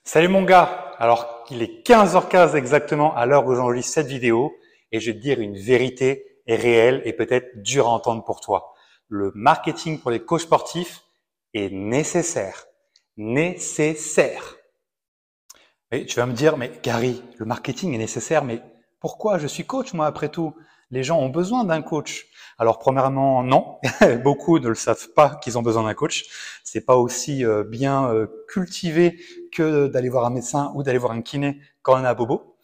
Salut mon gars, alors il est 15h15 exactement à l'heure où j'enregistre cette vidéo et je vais te dire une vérité réelle et peut-être dure à entendre pour toi. Le marketing pour les coachs sportifs est nécessaire. Nécessaire. Et tu vas me dire, mais Gary, le marketing est nécessaire, mais pourquoi? Je suis coach moi après tout. Les gens ont besoin d'un coach. Alors premièrement, non. Beaucoup ne le savent pas qu'ils ont besoin d'un coach. C'est pas aussi bien cultivé que d'aller voir un médecin ou d'aller voir un kiné quand on a bobo.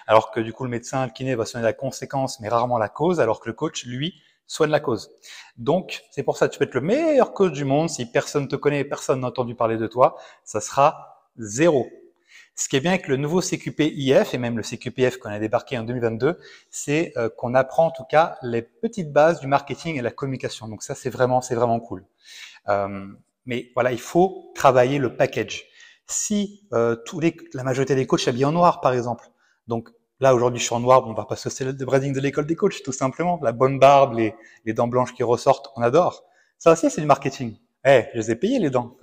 Alors que du coup, le médecin, le kiné va soigner la conséquence, mais rarement la cause, alors que le coach, lui, soigne la cause. Donc, c'est pour ça que tu peux être le meilleur coach du monde. Si personne te connaît, personne n'a entendu parler de toi, ça sera zéro. Ce qui est bien avec le nouveau CQP-IF et même le CQP-F qu'on a débarqué en 2022, c'est qu'on apprend en tout cas les petites bases du marketing et de la communication. Donc ça, c'est vraiment cool. Mais voilà, il faut travailler le package. Si la majorité des coachs s'habillent en noir, par exemple, donc là aujourd'hui je suis en noir, bon, on va pas se le branding de l'école des coachs, tout simplement. La bonne barbe, les dents blanches qui ressortent, on adore. Ça aussi, c'est du marketing. Je les ai payés les dents.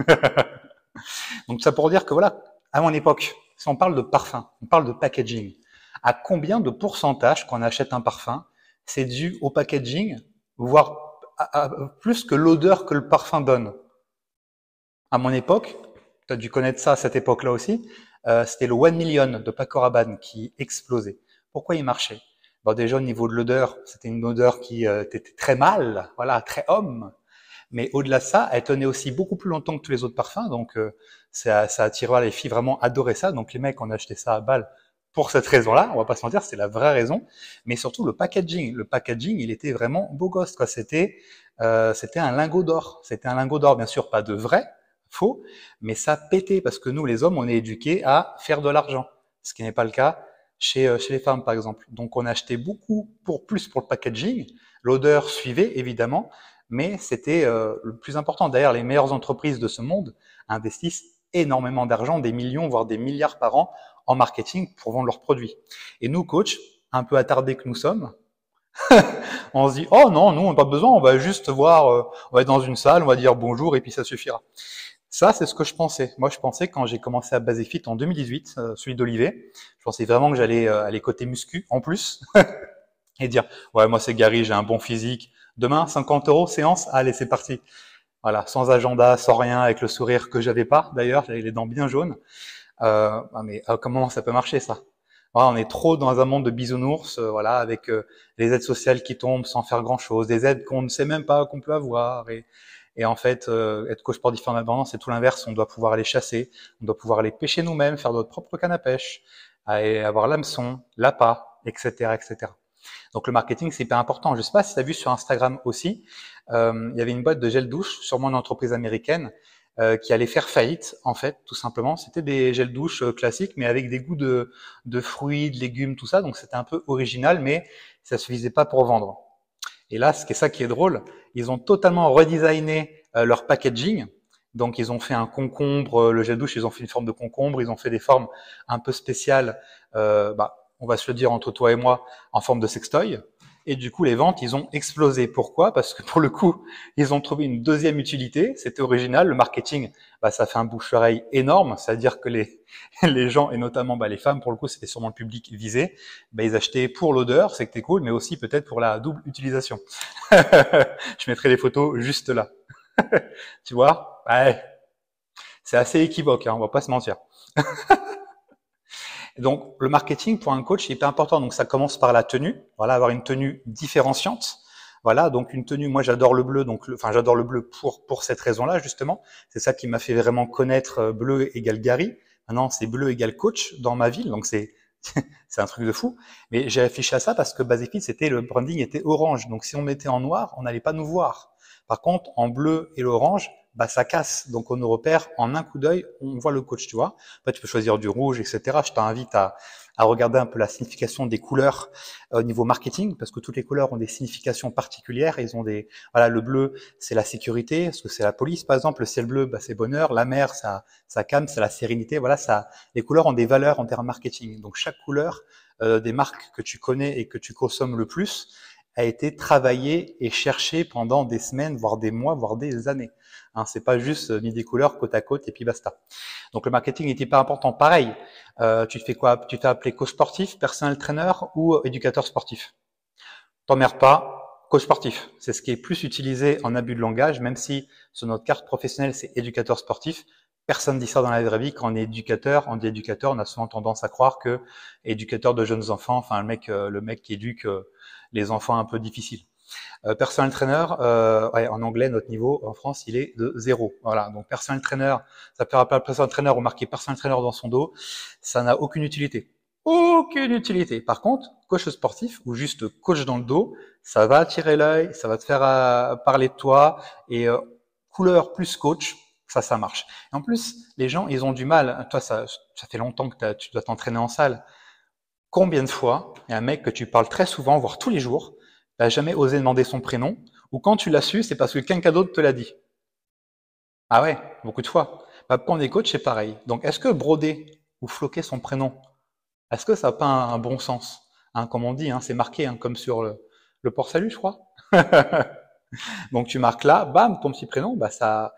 Donc ça pour dire que voilà, à mon époque, si on parle de parfum, on parle de packaging, à combien de pourcentage quand on achète un parfum, c'est dû au packaging, voire plus que l'odeur que le parfum donne. À mon époque, tu as dû connaître ça à cette époque-là aussi, c'était le 1 Million de Paco Rabanne qui explosait. Pourquoi il marchait? Bon, déjà au niveau de l'odeur, c'était une odeur qui était très mâle, voilà, très homme. Mais au-delà de ça, elle tenait aussi beaucoup plus longtemps que tous les autres parfums, donc ça attirait les filles vraiment adoraient ça. Donc les mecs, on acheté ça à balle pour cette raison-là. On va pas se mentir, c'est la vraie raison. Mais surtout le packaging. Le packaging, il était vraiment beau gosse, quoi. C'était un lingot d'or. C'était un lingot d'or, bien sûr, pas de vrai, faux, mais ça pétait parce que nous, les hommes, on est éduqués à faire de l'argent, ce qui n'est pas le cas chez les femmes, par exemple. Donc on achetait beaucoup plus pour le packaging. L'odeur suivait évidemment, mais c'était le plus important. D'ailleurs, les meilleures entreprises de ce monde investissent énormément d'argent, des millions, voire des milliards par an en marketing pour vendre leurs produits. Et nous, coachs, un peu attardés que nous sommes, on se dit, oh non, nous, on n'a pas besoin, on va juste voir, on va être dans une salle, on va dire bonjour et puis ça suffira. Ça, c'est ce que je pensais. Moi, je pensais quand j'ai commencé à Basefit en 2018, celui d'Olivier, je pensais vraiment que j'allais aller côté muscu en plus et dire, ouais, moi c'est Gary, j'ai un bon physique. Demain, 50 € séance, allez, c'est parti. Voilà, sans agenda, sans rien, avec le sourire que j'avais pas. D'ailleurs, j'avais les dents bien jaunes. Mais comment ça peut marcher ça? Voilà, on est trop dans un monde de bisounours, voilà, avec les aides sociales qui tombent sans faire grand chose, des aides qu'on ne sait même pas qu'on peut avoir. Et en fait, être coach sportif en abondance, c'est tout l'inverse. On doit pouvoir aller chasser, on doit pouvoir aller pêcher nous-mêmes, faire notre propre canne à pêche, et avoir l'hameçon, l'appât, etc., etc. Donc le marketing, c'est hyper important. Je ne sais pas si tu as vu sur Instagram aussi, il y avait une boîte de gel douche, sûrement une entreprise américaine, qui allait faire faillite, en fait, tout simplement. C'était des gels douche classiques, mais avec des goûts de fruits, de légumes, tout ça. Donc c'était un peu original, mais ça suffisait pas pour vendre. Et là, c'est ça qui est drôle, ils ont totalement redesigné leur packaging. Donc ils ont fait un concombre, le gel douche, ils ont fait une forme de concombre, ils ont fait des formes un peu spéciales, on va se le dire entre toi et moi, en forme de sextoy. Et du coup, les ventes, ils ont explosé. Pourquoi? Parce que pour le coup, ils ont trouvé une deuxième utilité. C'était original. Le marketing, ça fait un bouche-oreille énorme. C'est-à-dire que les gens, et notamment les femmes, pour le coup, c'était sûrement le public visé, ils achetaient pour l'odeur, c'était cool, mais aussi peut-être pour la double utilisation. Je mettrai les photos juste là. Tu vois? Ouais, c'est assez équivoque, hein, on va pas se mentir. Donc, le marketing pour un coach est hyper important. Donc, ça commence par la tenue. Voilà, avoir une tenue différenciante. Voilà, donc une tenue. Moi, j'adore le bleu. Donc, j'adore le bleu pour cette raison-là justement. C'est ça qui m'a fait vraiment connaître bleu égale Gary. Maintenant, c'est bleu égale coach dans ma ville. Donc, c'est c'est un truc de fou. Mais j'ai affiché à ça parce que Basefit, le branding était orange. Donc, si on mettait en noir, on n'allait pas nous voir. Par contre, en bleu et l'orange, ça casse. Donc, on nous repère en un coup d'œil, on voit le coach, tu vois. Après, tu peux choisir du rouge, etc. Je t'invite à regarder un peu la signification des couleurs au niveau marketing, parce que toutes les couleurs ont des significations particulières. Ils ont voilà, le bleu, c'est la sécurité, parce que c'est la police, par exemple. Le ciel bleu, c'est bonheur. La mer, ça calme, c'est la sérénité. Voilà, les couleurs ont des valeurs en termes marketing. Donc, chaque couleur des marques que tu connais et que tu consommes le plus, a été travaillé et cherché pendant des semaines, voire des mois, voire des années. Hein, c'est pas juste mis des couleurs côte à côte et puis basta. Donc le marketing est hyper important. Pareil, tu te fais quoi? Tu te fais appeler coach sportif, personal trainer ou éducateur sportif. T'emmerdes pas, coach sportif. C'est ce qui est plus utilisé en abus de langage, même si sur notre carte professionnelle, c'est éducateur sportif. Personne dit ça dans la vraie vie. Quand on dit éducateur, on a souvent tendance à croire que éducateur de jeunes enfants, enfin le mec qui éduque les enfants un peu difficiles. Personal trainer, ouais, en anglais, notre niveau en France, il est de 0. Voilà, donc personal trainer, ça peut rappeler personal trainer ou marquer personal trainer dans son dos, ça n'a aucune utilité. Aucune utilité. Par contre, coach sportif ou juste coach dans le dos, ça va attirer l'œil, ça va te faire parler de toi et couleur plus coach, ça marche. Et en plus, les gens, ils ont du mal. Toi, ça fait longtemps que tu dois t'entraîner en salle. Combien de fois, il y a un mec que tu parles très souvent, voire tous les jours, t'as jamais osé demander son prénom, ou quand tu l'as su, c'est parce que quelqu'un d'autre te l'a dit. Ah ouais, beaucoup de fois. Bah, quand on est coach, c'est pareil. Donc, est-ce que broder ou floquer son prénom, est-ce que ça n'a pas un bon sens? Hein, comme on dit, hein, c'est marqué, hein, comme sur le port-salut, je crois. Donc, tu marques là, bam, ton petit prénom, bah, ça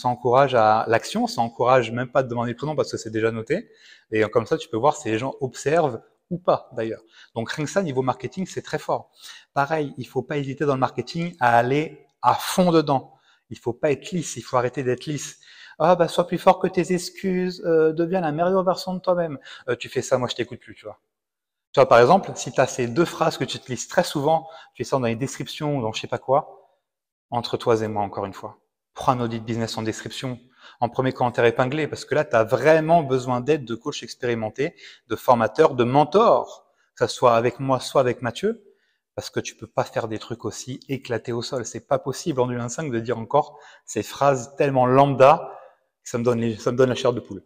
encourage à l'action, ça encourage même pas de demander le prénom parce que c'est déjà noté. Et comme ça, tu peux voir si les gens observent ou pas, d'ailleurs. Donc, rien que ça, niveau marketing, c'est très fort. Pareil, il faut pas hésiter dans le marketing à aller à fond dedans. Il faut pas être lisse, il faut arrêter d'être lisse. Ah, bah, sois plus fort que tes excuses, deviens la meilleure version de toi-même. Tu fais ça, moi, je t'écoute plus, tu vois. Tu vois, par exemple, si tu as ces deux phrases que tu utilises très souvent, tu fais ça dans les descriptions ou dans je sais pas quoi, entre toi et moi, encore une fois. Prends un audit business en description, en premier commentaire épinglé, parce que là, tu as vraiment besoin d'aide de coach expérimenté, de formateur, de mentor, que ce soit avec moi, soit avec Mathieu, parce que tu peux pas faire des trucs aussi éclatés au sol. C'est pas possible en 2025 de dire encore ces phrases tellement lambda que ça me donne la chair de poule.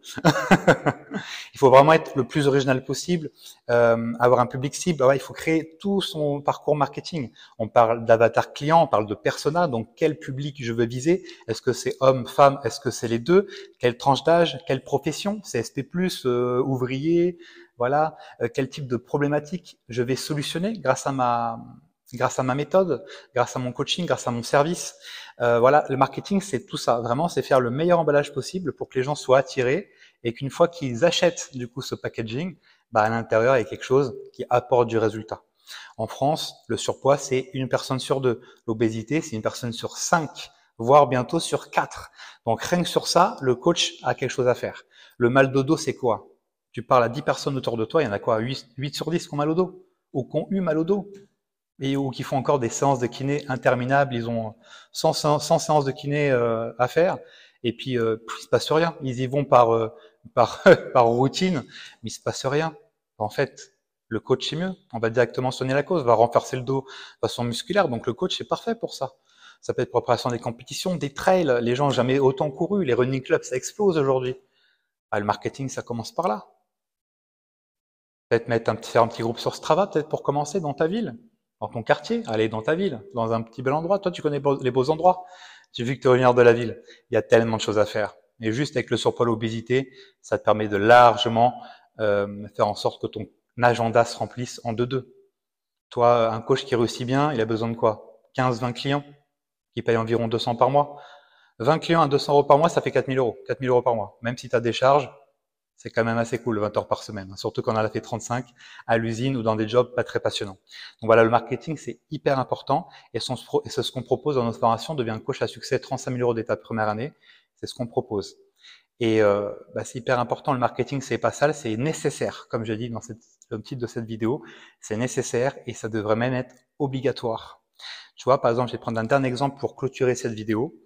Il faut vraiment être le plus original possible, avoir un public cible. Ouais, il faut créer tout son parcours marketing. On parle d'avatar client, on parle de persona, donc quel public je veux viser. Est-ce que c'est homme, femme, est-ce que c'est les deux? Quelle tranche d'âge, quelle profession? CSP+, ouvrier, voilà. Quel type de problématique je vais solutionner grâce à ma méthode, grâce à mon coaching, grâce à mon service. Voilà, le marketing, c'est tout ça. Vraiment, c'est faire le meilleur emballage possible pour que les gens soient attirés et qu'une fois qu'ils achètent du coup ce packaging, bah, à l'intérieur, il y a quelque chose qui apporte du résultat. En France, le surpoids, c'est une personne sur 2. L'obésité, c'est une personne sur 5, voire bientôt sur 4. Donc rien que sur ça, le coach a quelque chose à faire. Le mal de dos, c'est quoi? Tu parles à 10 personnes autour de toi, il y en a quoi? 8 sur 10 qui ont mal au dos ou qui ont eu mal au dos et ou qui font encore des séances de kiné interminables, ils ont 100 séances de kiné à faire, et puis il se passe rien. Ils y vont par, par routine, mais il se passe rien. En fait, le coach c'est mieux. On va directement soigner la cause, on va renforcer le dos de façon musculaire. Donc le coach c'est parfait pour ça. Ça peut être préparation des compétitions, des trails. Les gens n'ont jamais autant couru. Les running clubs, ça explose aujourd'hui. Ah, le marketing, ça commence par là. Peut-être faire un petit groupe sur Strava, peut-être pour commencer dans ta ville, dans ton quartier, aller dans ta ville, dans un petit bel endroit. Toi, tu connais les beaux endroits. J'ai vu que tu es originaire de la ville. Il y a tellement de choses à faire. Et juste avec le surpoids, l'obésité, ça te permet de largement faire en sorte que ton agenda se remplisse en 2-2. Toi, un coach qui réussit bien, il a besoin de quoi? 15-20 clients qui payent environ 200 par mois. 20 clients à 200 euros par mois, ça fait 4 000 euros. 4 000 euros par mois. Même si tu as des charges, c'est quand même assez cool, 20 heures par semaine. Surtout quand on en a fait 35 à l'usine ou dans des jobs pas très passionnants. Donc voilà, le marketing, c'est hyper important. Et c'est ce qu'on propose dans notre formation, devient coach à succès, 35 000 euros d'état de première année. C'est ce qu'on propose. Et c'est hyper important. Le marketing, c'est pas sale, c'est nécessaire. Comme je dis dans le titre de cette vidéo, c'est nécessaire et ça devrait même être obligatoire. Tu vois, par exemple, je vais prendre un dernier exemple pour clôturer cette vidéo.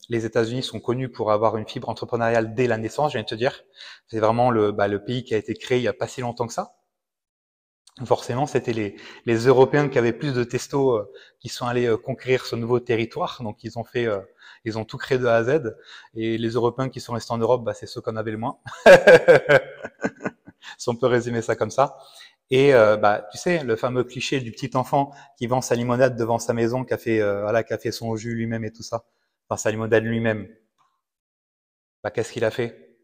Les États-Unis sont connus pour avoir une fibre entrepreneuriale dès la naissance, je viens de te dire. C'est vraiment le pays qui a été créé il n'y a pas si longtemps que ça. Forcément, c'était les Européens qui avaient plus de testo qui sont allés conquérir ce nouveau territoire. Donc, ils ont tout créé de A à Z. Et les Européens qui sont restés en Europe, c'est ceux qu'on avait le moins. Si on peut résumer ça comme ça. Et tu sais, le fameux cliché du petit enfant qui vend sa limonade devant sa maison, qui a fait son jus lui-même et tout ça. Enfin, sa limonade lui-même. Qu'est-ce qu'il a fait?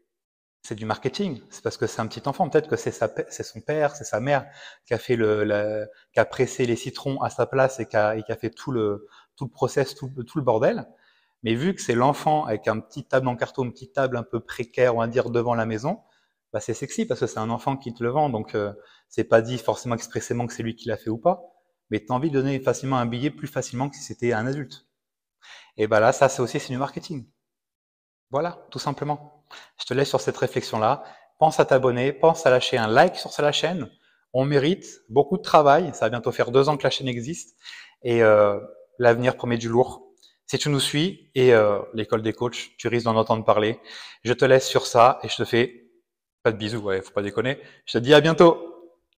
C'est du marketing. C'est parce que c'est un petit enfant. Peut-être que c'est son père, c'est sa mère qui a fait qui a pressé les citrons à sa place et qui a fait tout le process, tout le bordel. Mais vu que c'est l'enfant avec un petit table en carton, une petite table un peu précaire, on va dire, devant la maison, bah c'est sexy parce que c'est un enfant qui te le vend. Donc, c'est pas dit forcément expressément que c'est lui qui l'a fait ou pas. Mais tu as envie de donner facilement un billet plus facilement que si c'était un adulte. Et bah là, ça, c'est du marketing. Voilà, tout simplement. Je te laisse sur cette réflexion-là. Pense à t'abonner, pense à lâcher un like sur la chaîne. On mérite beaucoup de travail. Ça va bientôt faire 2 ans que la chaîne existe. Et l'avenir promet du lourd. Si tu nous suis et l'école des coachs, tu risques d'en entendre parler. Je te laisse sur ça et je te fais pas de bisous, ouais, faut pas déconner. Je te dis à bientôt.